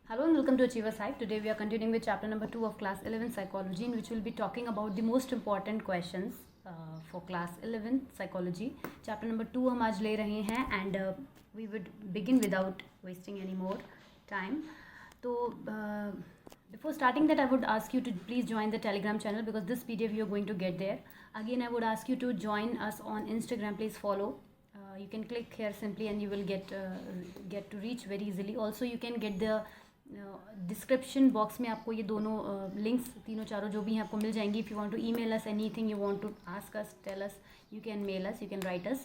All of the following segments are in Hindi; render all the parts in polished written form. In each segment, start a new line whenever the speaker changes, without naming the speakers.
Hello and welcome to Achievers Hype. Today we are continuing with chapter number 2 of class 11 psychology, in which we'll be talking about the most important questions for class 11 psychology. Chapter number 2 हम आज ले रहे हैं and we would begin without wasting any more time. So before starting that, I would ask you to please join the Telegram channel because this PDF you are going to get there. Again, I would ask you to join us on Instagram. Please follow. You can click here simply and you will get to reach very easily. Also, you can get the description box में आपको ये दोनों लिंक्स तीनों चारों जो भी हैं आपको मिल जाएंगी. If you want to email us anything you want to ask us, tell us, you can mail us, you can write us.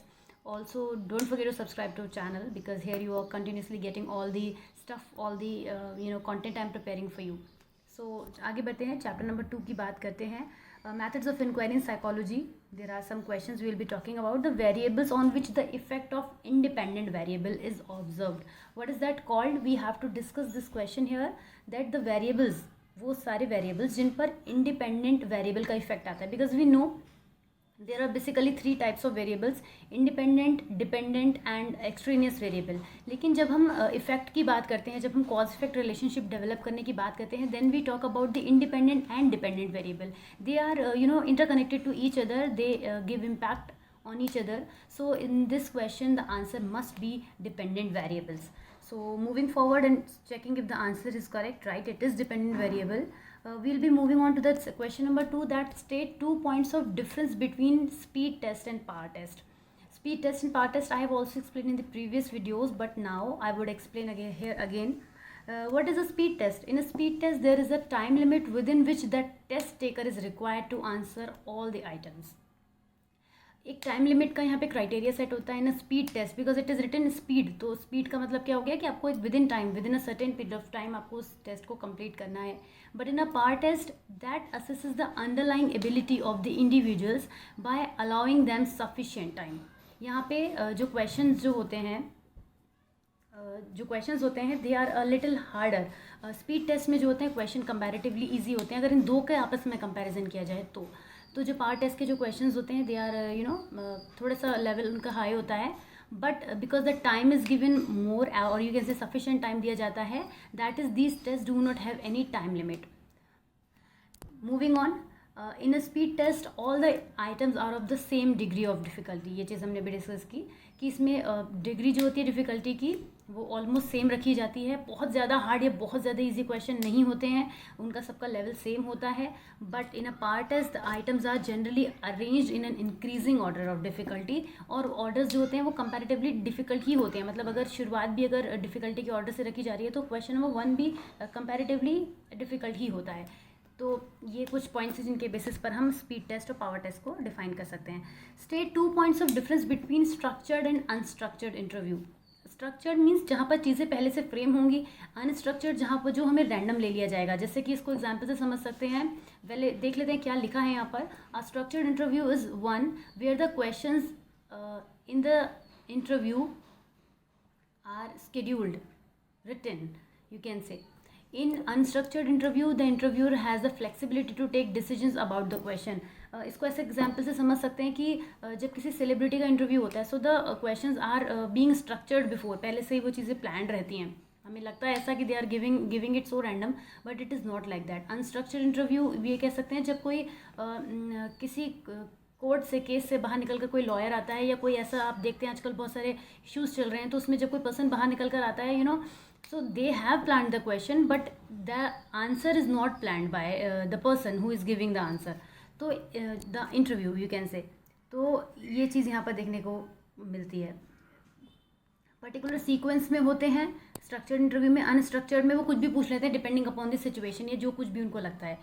Also, don't forget to subscribe to our channel because here you are continuously getting all the stuff, all the content I'm preparing for you. So आगे बढ़ते हैं, चैप्टर नंबर 2 की बात करते हैं. Methods of inquiry in psychology. There are some questions we will be talking about. The variables on which the effect of independent variable is observed. What is that called? We have to discuss this question here. That the variables, वो सारे variables जिन पर independent variable का effect आता है. Because we know there are basically 3 types of variables: independent, dependent and extraneous variable. लेकिन जब हम इफेक्ट की बात करते हैं, जब हम कॉज इफेक्ट रिलेशनशिप डेवलप करने की बात करते हैं, then we talk about the independent and dependent variable. They are interconnected to each other, they give impact on each other. So in this question the answer must be dependent variables. So moving forward and checking if the answer is correct, right, it is dependent variable. We'll be moving on to the question number 2, that state 2 points of difference between speed test and power test. Speed test and power test I have also explained in the previous videos, but now I would explain again here again. What is a speed test? In a speed test there is a time limit within which the test taker is required to answer all the items. एक टाइम लिमिट का यहाँ पे क्राइटेरिया सेट होता है in speed test, because it is written speed. तो स्पीड का मतलब क्या हो गया कि आपको एक within time, within a certain period of time आपको उस टेस्ट को कंप्लीट करना है. But in a power test that assesses the underlying ability of the individuals by allowing them sufficient time. यहाँ पे जो क्वेश्चन होते हैं they are a little harder. Speed test में जो होते हैं क्वेश्चन कंपैरेटिवली ईजी होते हैं अगर इन दो के आपस में कंपैरिजन किया जाए तो जो पावर टेस्ट के जो क्वेश्चंस होते हैं दे आर थोड़ा सा लेवल उनका हाई होता है. But because the time is given more or you can say sufficient time दिया जाता है, that is these test do not have any time limit. Moving on, in a speed test all the items are of the same degree of difficulty. ये चीज़ हमने भी डिस्कस की कि इसमें डिग्री जो होती है डिफ़िकल्टी की वो ऑलमोस्ट सेम रखी जाती है. बहुत ज़्यादा हार्ड या बहुत ज़्यादा इजी क्वेश्चन नहीं होते हैं, उनका सबका लेवल सेम होता है. But in a power test the items are generally arranged in an increasing order of difficulty. और ऑर्डर्स जो होते हैं वो कंपैरेटिवली डिफ़िकल्ट ही होते हैं. मतलब अगर शुरुआत भी अगर डिफ़िकल्टी के ऑर्डर से रखी जा रही है तो क्वेश्चन नंबर 1 भी कंपैरेटिवली डिफ़िकल्ट ही होता है. तो ये कुछ पॉइंट्स हैं जिनके बेसिस पर हम स्पीड टेस्ट और पावर टेस्ट को डिफाइन कर सकते हैं. State 2 points of difference between structured and unstructured interview. Structured means जहाँ पर चीज़ें पहले से फ्रेम होंगी, अनस्ट्रक्चर्ड जहाँ पर जो हमें रैंडम ले लिया जाएगा. जैसे कि इसको एग्जाम्पल से समझ सकते हैं. पहले देख लेते हैं क्या लिखा है यहाँ पर. A structured interview is one where the questions in the interview are scheduled, written, you can say. In unstructured interview the interviewer has the flexibility to take decisions about the question. इसको ऐसे एग्जाम्पल से समझ सकते हैं कि जब किसी सेलिब्रिटी का इंटरव्यू होता है so the questions are being structured before, पहले से ही वो चीज़ें प्लान्ड रहती हैं. हमें लगता है ऐसा कि they are giving it so random, but it is not like that. Unstructured interview ये कह सकते हैं जब कोई किसी कोर्ट से केस से बाहर निकल कर कोई लॉयर आता है या कोई ऐसा, आप देखते हैं आजकल बहुत सारे इश्यूज़ चल रहे हैं, तो उसमें जब कोई पर्सन बाहर निकल कर आता है so they have planned the question but the answer is not planned by the person who is giving the answer. तो the interview you can say. तो ये चीज़ यहाँ पर देखने को मिलती है. पर्टिकुलर सीक्वेंस में होते हैं स्ट्रक्चर्ड इंटरव्यू में. अनस्ट्रक्चर्ड में वो कुछ भी पूछ लेते हैं डिपेंडिंग अपॉन द सिचुएशन, या जो कुछ भी उनको लगता है.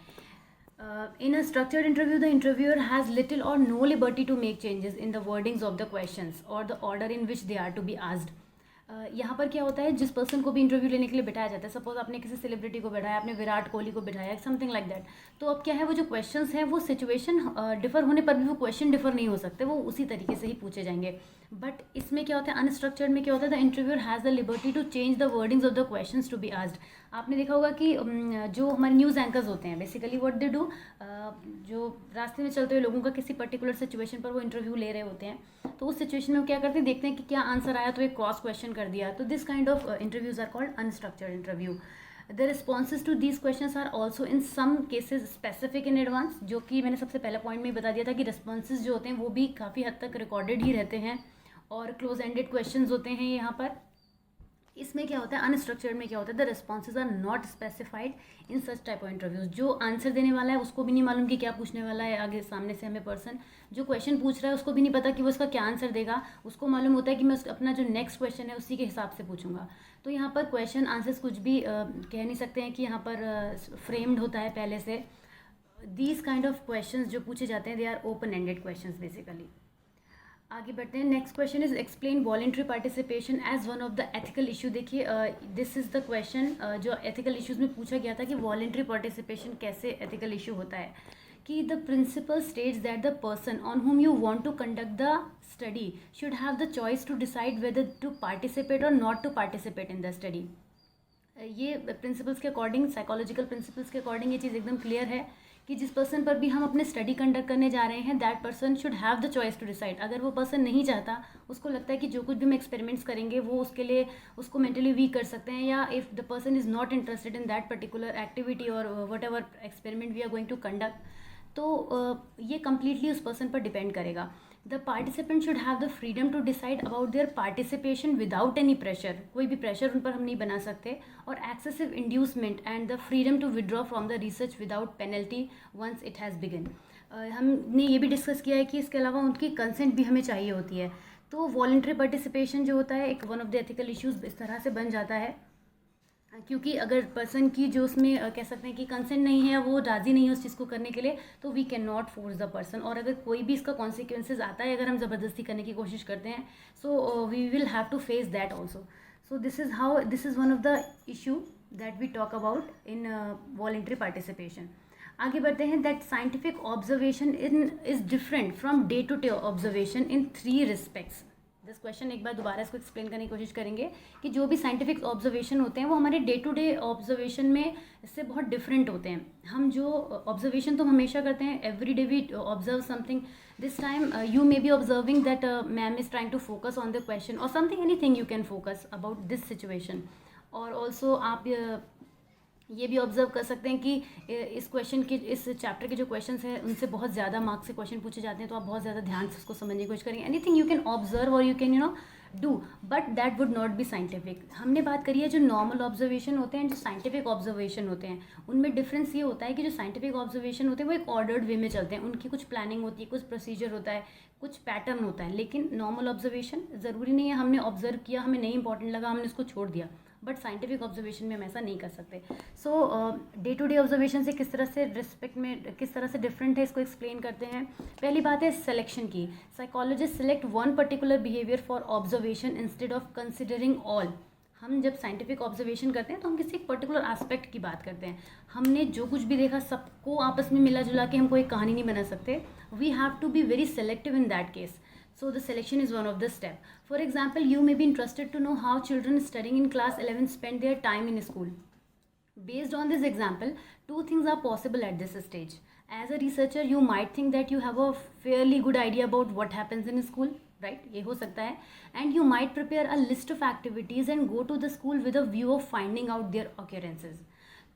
In a structured interview, the interviewer has little or no liberty to make changes in the wordings of the questions or the order in which they are to be asked. यहाँ पर क्या होता है, जिस पर्सन को भी इंटरव्यू लेने के लिए बिठाया जाता है, सपोज आपने किसी सेलिब्रिटी को बिठाया, आपने विराट कोहली को बिठाया, समथिंग लाइक दैट. तो अब क्या है, वो जो क्वेश्चंस हैं वो सिचुएशन डिफर होने पर भी वो क्वेश्चन डिफर नहीं हो सकते, वो उसी तरीके से ही पूछे जाएंगे. बट इसमें क्या होता है, अनस्ट्रक्चर्ड में क्या होता है, the interviewer has the liberty to change the wordings of the questions to be asked. आपने देखा होगा कि जो हमारे न्यूज़ एंकर्स होते हैं बेसिकली व्हाट दे डू, जो रास्ते में चलते हुए लोगों का किसी पर्टिकुलर सिचुएशन पर वो इंटरव्यू ले रहे होते हैं, तो उस सिचुएशन में वो क्या करते हैं, देखते हैं कि क्या आंसर आया तो एक क्रॉस क्वेश्चन कर दिया. तो this kind of interviews are called unstructured interview. The responses to these questions are also in some cases specific in advance, जो कि मैंने सबसे पहला पॉइंट में ही बता दिया था कि रिस्पॉन्सेज जो होते हैं वो भी काफ़ी हद तक रिकॉर्डेड ही रहते हैं और क्लोज एंडेड क्वेश्चंस होते हैं यहाँ पर। इसमें क्या होता है, अनस्ट्रक्चर्ड में क्या होता है, the responses are not specified in such type of interviews. जो आंसर देने वाला है उसको भी नहीं मालूम कि क्या पूछने वाला है आगे सामने से हमें पर्सन, जो क्वेश्चन पूछ रहा है उसको भी नहीं पता कि वो उसका क्या आंसर देगा, उसको मालूम होता है कि मैं अपना जो नेक्स्ट क्वेश्चन है उसी के हिसाब से पूछूंगा। तो यहाँ पर क्वेश्चन आंसर्स कुछ भी कह नहीं सकते हैं कि यहाँ पर फ्रेम्ड होता है पहले से। दीज काइंड ऑफ क्वेश्चंस जो पूछे जाते हैं they are open ended questions basically. आगे बढ़ते हैं। Next question is explain voluntary participation as one of the ethical issue. देखिए दिस इज़ द क्वेश्चन जो एथिकल इश्यूज़ में पूछा गया था कि वॉलेंट्री पार्टिसिपेशन कैसे एथिकल इशू होता है। कि the principle states that the person on whom you want to conduct the study should have the choice to decide whether to participate और not to participate in the study. ये प्रिंसिपल्स के अकॉर्डिंग, साइकोलॉजिकल प्रिंसिपल्स के अकॉर्डिंग ये चीज़ एकदम क्लियर है कि जिस पर्सन पर भी हम अपने स्टडी कंडक्ट करने जा रहे हैं that person should have the choice to decide. अगर वो पर्सन नहीं चाहता, उसको लगता है कि जो कुछ भी हम एक्सपेरिमेंट्स करेंगे वो उसके लिए उसको मेंटली वीक कर सकते हैं, या if the person is not interested in that particular activity और whatever experiment we are going to conduct, तो ये कम्प्लीटली उस पर्सन पर डिपेंड करेगा। The participant should have the freedom to decide about their participation without any pressure. कोई भी प्रेशर उन पर हम नहीं बना सकते। और excessive inducement and the freedom to withdraw from the research without penalty once it has begin. हमने ये भी डिस्कस किया है कि इसके अलावा उनकी कंसेंट भी हमें चाहिए होती है। तो वॉलंटरी पार्टिसिपेशन जो होता है एक one of the ethical issues इस तरह से बन जाता है, क्योंकि अगर पर्सन की जो उसमें कह सकते हैं कि कंसेंट नहीं है, वो राज़ी नहीं है उस चीज़ को करने के लिए, तो we can not force the person. और अगर कोई भी इसका कॉन्सिक्वेंसेज आता है अगर हम ज़बरदस्ती करने की कोशिश करते हैं, so we will have to face that also. So this is one of the issue that we talk about in voluntary participation. आगे बढ़ते हैं। That scientific observation is different from day to day observation in 3 respects. This question एक बार दोबारा इसको एक्सप्लेन करने की कोशिश करेंगे कि जो भी साइंटिफिक ऑब्जर्वेशन होते हैं वो हमारे डे टू डे ऑब्जर्वेशन में इससे बहुत डिफरेंट होते हैं। हम जो ऑब्जर्वेशन तो हमेशा करते हैं, every day we observe something. This time you may be observing that ma'am is trying to focus on the question or something, anything you can focus about this situation. और ऑल्सो आप ये भी ऑब्जर्व कर सकते हैं कि इस क्वेश्चन के, इस चैप्टर के जो क्वेश्चंस हैं उनसे बहुत ज़्यादा मार्क्स से क्वेश्चन पूछे जाते हैं, तो आप बहुत ज़्यादा ध्यान से उसको समझने की कोशिश करेंगे। एनीथिंग यू कैन ऑब्जर्व और you can do, but that would not be scientific. हमने बात करी है जो नॉर्मल ऑब्जर्वेशन होते हैं, जो साइंटिफिक ऑब्जर्वेशन होते हैं, उनमें डिफरेंस ये होता है कि जो साइंटिफिक ऑब्जर्वेशन होते हैं वो एक ऑर्डर्ड वे में चलते हैं, उनकी कुछ प्लानिंग होती है, कुछ प्रोसीजर होता है, कुछ पैटर्न होता है। लेकिन नॉर्मल ऑब्जर्वेशन ज़रूरी नहीं है हमने ऑब्जर्व किया, हमें नहीं इंपॉर्टेंट लगा, हमने उसको छोड़ दिया, बट साइंटिफिक ऑब्जर्वेशन में हम ऐसा नहीं कर सकते। सो डे टू डे ऑब्जर्वेशन से किस तरह से रिस्पेक्ट में किस तरह से डिफरेंट है, इसको एक्सप्लेन करते हैं। पहली बात है सिलेक्शन की। Psychologist select one particular behaviour for observation instead of considering all. हम जब साइंटिफिक ऑब्जर्वेशन करते हैं तो हम किसी एक पर्टिकुलर एस्पेक्ट की बात करते हैं। हमने जो कुछ भी देखा सबको आपस में मिला जुला के हम कोई कहानी नहीं बना सकते। We have to be very selective in that case. So the selection is one of the step. For example, you may be interested to know how children studying in class 11 spend their time in school. Based on this example, 2 things are possible at this stage. As a researcher, you might think that you have a fairly good idea about what happens in school, right? ये हो सकता है. And you might prepare a list of activities and go to the school with a view of finding out their occurrences.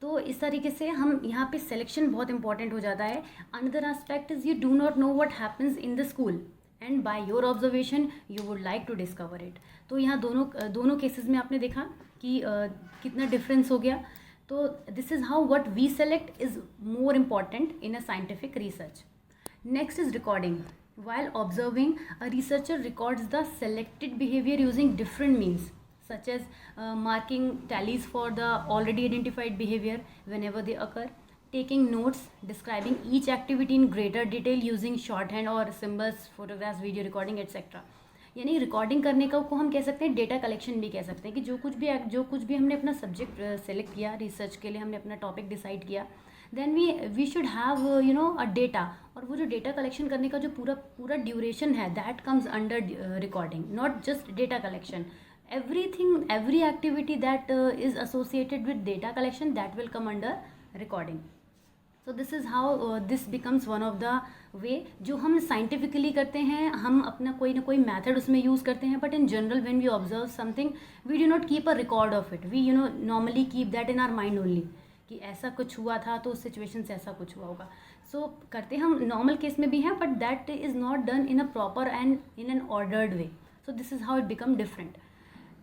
तो इस तरीके से हम यहाँ पे selection बहुत important हो जाता है. Another aspect is you do not know what happens in the school. And by your observation you would like to discover it. तो यहाँ दोनों केसेस में आपने देखा कि कितना डिफरेंस हो गया. तो this is how what we select is more important in a scientific research. Next is recording. While observing, a researcher records the selected behavior using different means, such as marking tallies for the already identified behavior whenever they occur, taking notes, describing each activity in greater detail using shorthand or symbols, photographs, video recording, etc. यानी रिकॉर्डिंग करने का को हम कह सकते हैं डेटा कलेक्शन भी कह सकते हैं कि जो कुछ भी हमने अपना सब्जेक्ट सेलेक्ट किया रिसर्च के लिए, हमने अपना टॉपिक डिसाइड किया, then we should have a data. और वो जो डेटा कलेक्शन करने का जो पूरा ड्यूरेशन है that comes under recording, not just data collection. every activity that is associated with data collection that will come under recording. So this is how this becomes one of the way जो हम साइंटिफिकली करते हैं, हम अपना कोई ना कोई मैथड उसमें यूज़ करते हैं, but in general when we observe something we do not keep a record of it, we normally keep that in our mind only कि ऐसा कुछ हुआ था तो उस सिचुएशन से ऐसा कुछ हुआ होगा. सो करते हम नॉर्मल केस में भी हैं, but that is not done in a proper and in an ordered way. So this is how it become different.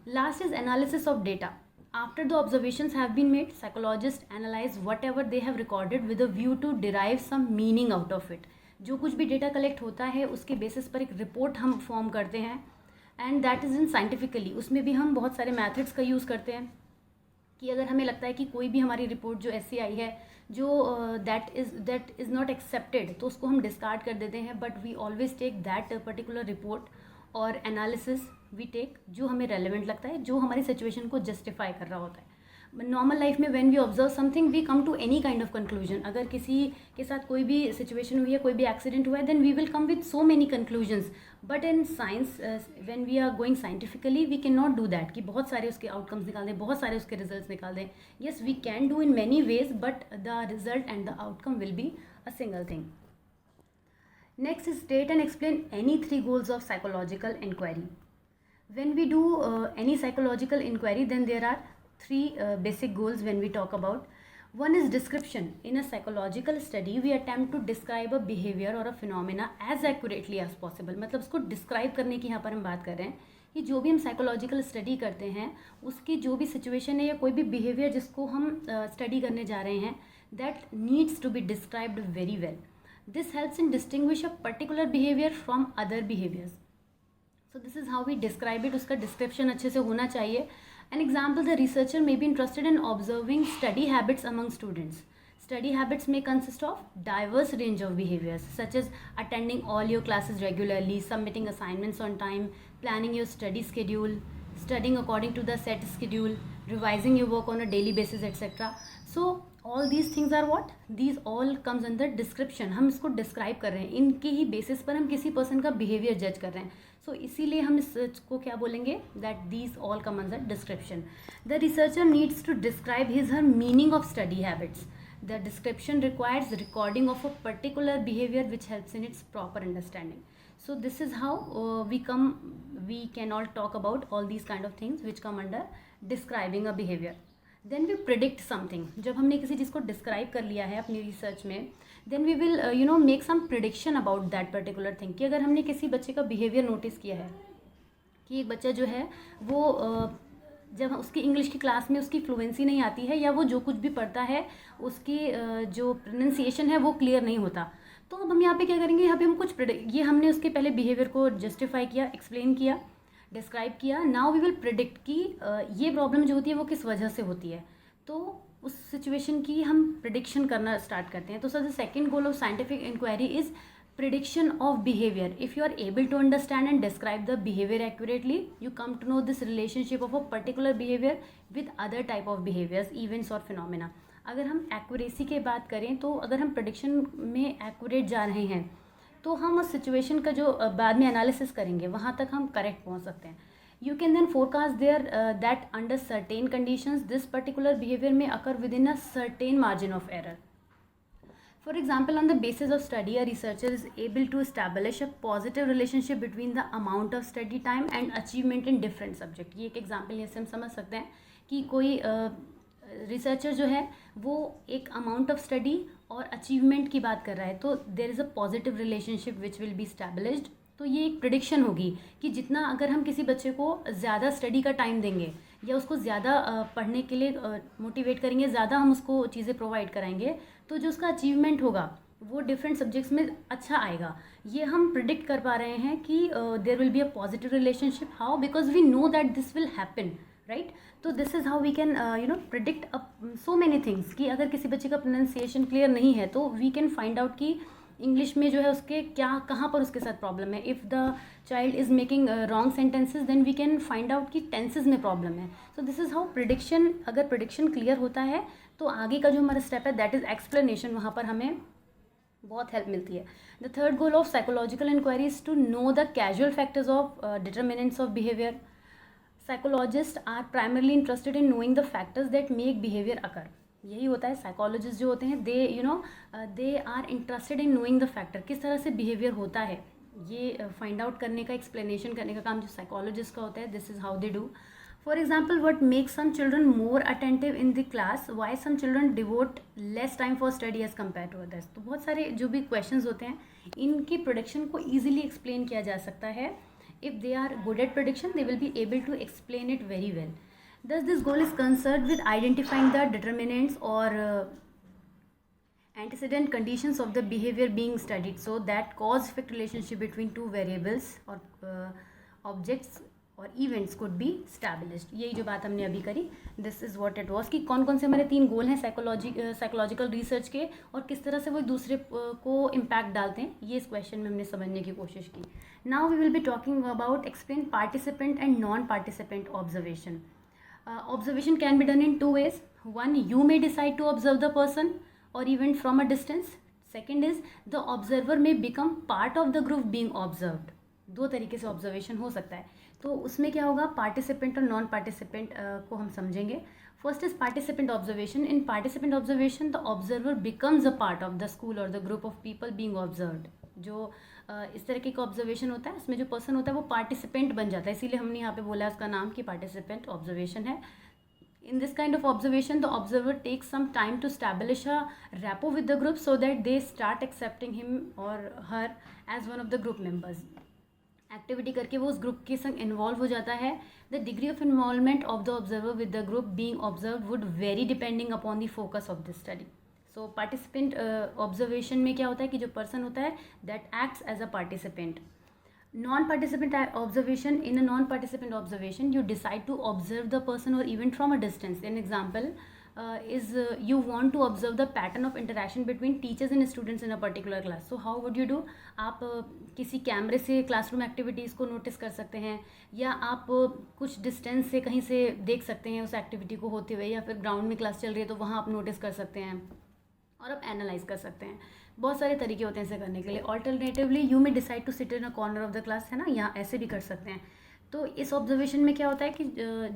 Last is analysis of data. After the observations have been made, psychologists analyze whatever they have recorded with a view to derive some meaning out of it. जो कुछ भी डेटा कलेक्ट होता है उसके बेसिस पर एक रिपोर्ट हम फॉर्म करते हैं, and that is in scientifically. उसमें भी हम बहुत सारे मैथड्स का यूज़ करते हैं कि अगर हमें लगता है कि कोई भी हमारी रिपोर्ट जो ऐसी आई है जो दैट इज़ नॉट एक्सेप्टेड, तो उसको हम डिस्कार्ड कर देते हैं. But we always take that particular report और एनालिसिस वी टेक जो हमें रेलिवेंट लगता है, जो हमारी सिचुएशन को जस्टिफाई कर रहा होता है. नॉर्मल लाइफ में when we observe something we come to any kind of conclusion. अगर किसी के साथ कोई भी सिचुएशन हुई है, कोई भी एक्सीडेंट हुआ है, then we will come with so many conclusions. But in science when we are going scientifically we can not do that कि बहुत सारे उसके आउटकम्स निकाल दें, बहुत सारे उसके रिजल्ट्स निकाल दें. Yes, we can do in many ways, but the result and the outcome will be a single thing. Next is state and explain any three goals of psychological inquiry. When we do any psychological inquiry, then there are three basic goals when we talk about. One is description. In a psychological study, we attempt to describe a behavior or a phenomena as accurately as possible. मतलब उसको describe करने की यहाँ पर हम बात कर रहे हैं कि जो भी हम साइकोलॉजिकल स्टडी करते हैं उसकी जो भी सिचुएशन है या कोई भी बिहेवियर जिसको हम स्टडी करने जा रहे हैं, that needs to be described very well. This helps in distinguish a particular behavior from other behaviors. So this is how we describe it. उसका description अच्छे से होना चाहिए. An example, the researcher may be interested in observing study habits among students. Study habits may consist of diverse range of behaviors such as attending all your classes regularly, submitting assignments on time, planning your study schedule, studying according to the set schedule, revising your work on a daily basis, etc. So all these things are what? These all comes under description. हम इसको डिस्क्राइब कर रहे हैं, इनके ही बेसिस पर हम किसी पर्सन का बिहेवियर जज कर रहे हैं. सो इसीलिए हम इसको क्या बोलेंगे, that these all come under description. The researcher needs to describe his her meaning of study habits. The description requires recording of a particular behaviour which helps in its proper understanding. So this is how we can all talk about all these kind of things which come under describing a behavior. Then we predict something. जब हमने किसी चीज़ को डिस्क्राइब कर लिया है अपनी रिसर्च में, then we will make some prediction about that particular thing. कि अगर हमने किसी बच्चे का बिहेवियर नोटिस किया है कि एक बच्चा जो है वो जब उसकी इंग्लिश की क्लास में उसकी फ्लुएंसी नहीं आती है या वो जो कुछ भी पढ़ता है उसकी जो प्रोनाउंसिएशन है वो क्लियर नहीं होता, तो अब हम यहाँ पे क्या करेंगे, यहाँ पे हम कुछ ये हमने उसके पहले बिहेवियर को जस्टिफाई किया, एक्सप्लेन किया, डिस्क्राइब किया. नाउ वी विल प्रिडिक्ट कि ये प्रॉब्लम जो होती है वो किस वजह से होती है, तो उस सिचुएशन की हम प्रिडिक्शन करना स्टार्ट करते हैं. तो sir the second goal of scientific inquiry is prediction of behavior. If you are able to understand and describe the behavior accurately, you come to know this relationship of a particular behavior with other type of behaviors, events और phenomena. अगर हम एक्यूरेसी की बात करें तो अगर हम प्रेडिक्शन में एक्यूरेट जा रहे हैं तो हम उस सिचुएशन का जो बाद में एनालिसिस करेंगे वहाँ तक हम करेक्ट पहुँच सकते हैं. You can then forecast there that under certain conditions this particular behavior may occur within a certain margin of error. For example, on the basis of study, a researcher is able to establish a positive relationship between the amount of study time and achievement in different subject. ये एक एग्जाम्पल से हम समझ सकते हैं कि कोई रिसर्चर जो है वो एक अमाउंट ऑफ स्टडी और अचीवमेंट की बात कर रहा है, तो there is a positive relationship which will be established. तो ये एक प्रिडिक्शन होगी कि जितना अगर हम किसी बच्चे को ज़्यादा स्टडी का टाइम देंगे या उसको ज़्यादा पढ़ने के लिए मोटिवेट करेंगे, ज़्यादा हम उसको चीज़ें प्रोवाइड कराएंगे, तो जो उसका अचीवमेंट होगा वो डिफरेंट सब्जेक्ट्स में अच्छा आएगा. ये हम प्रिडिक्ट कर पा रहे हैं कि there will be a positive relationship. How? Because we know that this will happen, right. तो this is how we can predict so many things. कि अगर किसी बच्चे का प्रोनाउंसिएशन क्लियर नहीं है तो वी कैन फाइंड आउट कि इंग्लिश में जो है उसके कहाँ पर उसके साथ प्रॉब्लम है. If the child is making wrong sentences then we can find out कि टेंसेज में प्रॉब्लम है. So this is how prediction, अगर प्रिडिक्शन क्लियर होता है तो आगे का जो हमारा स्टेप है दैट इज़ एक्सप्लेनेशन, वहाँ पर हमें बहुत हेल्प मिलती है. The third goal of psychological inquiry is to know the casual factors of determinants of behaviour. Psychologists are primarily interested in knowing the factors that make behavior occur. यही होता है, साइकोलॉजिस्ट जो होते हैं they they are interested in knowing the factor, किस तरह से बिहेवियर होता है, ये फाइंड आउट करने का, एक्सप्लेनेशन करने का काम जो साइकोलॉजिस्ट का होता है. This is how they do. For example, what makes some children more attentive in the class, why some children devote less time for study as compared to others. तो बहुत सारे जो भी क्वेश्चंस होते हैं इनकी प्रोडिक्शन को ईजिली एक्सप्लेन किया जा सकता है. If they are good at prediction they will be able to explain it very well. Thus, this goal is concerned with identifying the determinants or antecedent conditions of the behavior being studied, so that cause-effect relationship between two variables or objects और events could be established. यही जो बात हमने अभी करी, this is what it was कि कौन कौन से हमारे 3 गोल हैं साइकोलॉजिकल रिसर्च के और किस तरह से वो एक दूसरे को इम्पैक्ट डालते हैं, ये इस क्वेश्चन में हमने समझने की कोशिश की. Now we will be talking about explain participant and non participant observation. Observation can be done in 2 ways. One, you may decide to observe the person or event from a distance. Second is the observer may become part of the group being observed. 2 तरीके से ऑब्जर्वेशन हो सकता है. तो उसमें क्या होगा, पार्टिसिपेंट और नॉन पार्टिसिपेंट को हम समझेंगे. First is participant observation. In participant observation the observer becomes a part of the school or the group of people being observed. जो इस तरीके का ऑब्जर्वेशन होता है, इसमें जो पर्सन होता है वो पार्टिसिपेंट बन जाता है, इसीलिए हमने यहाँ पे बोला है उसका नाम कि पार्टिसिपेंट ऑब्जर्वेशन है. In this kind of observation, the observer takes some time to establish a rapport with the group so that they start accepting him or her as one of the group members. Activity करके वो उस ग्रुप के संग इन्वॉल्व हो जाता है. The degree of involvement of the observer with the group being observe would vary depending upon the focus of the study. So participant observation में क्या होता है कि जो पर्सन होता है that acts as a participant. Non-participant observation. In a non-participant observation, you decide to observe the person or event from a distance. An example is you want to observe the pattern of interaction between teachers and students in a particular class. So how would you do? आप किसी कैमरे से क्लासरूम एक्टिविटीज़ को नोटिस कर सकते हैं, या आप कुछ डिस्टेंस से कहीं से देख सकते हैं उस एक्टिविटी को होते हुए, या फिर ग्राउंड में क्लास चल रही है तो वहाँ आप नोटिस कर सकते हैं और आप एनालाइज कर सकते हैं. बहुत सारे तरीके होते हैं इसे करने के लिए. Alternatively you may decide to sit in a corner of the class, है ना, यहाँ ऐसे भी कर सकते हैं. तो इस ऑब्जर्वेशन में क्या होता है कि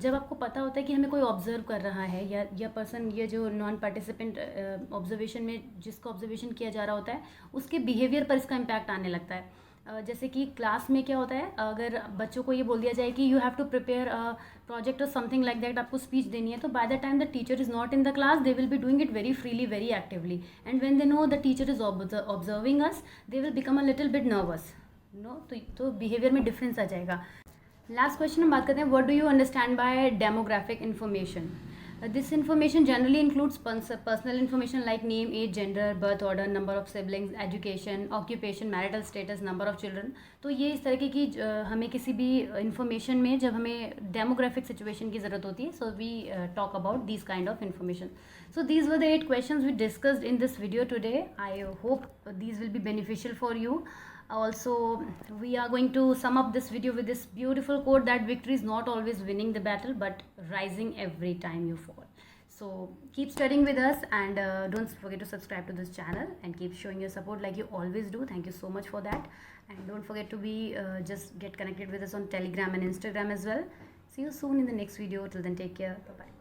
जब आपको पता होता है कि हमें कोई ऑब्जर्व कर रहा है या पर्सन, ये जो नॉन पार्टिसिपेंट ऑब्जर्वेशन में जिसका ऑब्जर्वेशन किया जा रहा होता है उसके बिहेवियर पर इसका इम्पैक्ट आने लगता है. जैसे कि क्लास में क्या होता है, अगर बच्चों को ये बोल दिया जाए कि you have to prepare project और समथिंग लाइक दैट, आपको स्पीच देनी है, तो by the time the teacher is not in the class they will be doing it very freely, very actively, and when they know the teacher is observing us they will become a little bit nervous. तो बिहेवियर में डिफरेंस आ जाएगा. लास्ट क्वेश्चन हम बात करते हैं, what do you understand bye demographic information. This information generally includes personal information like name, age, gender, birth order, number of siblings, education, occupation, marital status, number of children. तो ये इस तरह की हमें किसी भी information में जब हमें demographic situation की ज़रूरत होती है, so we talk about these kind of information. So these were the 8 questions we discussed in this video today. I hope these will be beneficial for you. Also, we are going to sum up this video with this beautiful quote that victory is not always winning the battle but rising every time you fall. So keep studying with us, and don't forget to subscribe to this channel and keep showing your support like you always do. Thank you so much for that, and don't forget to be just get connected with us on Telegram and Instagram as well. See you soon in the next video. Till then, take care. Bye bye.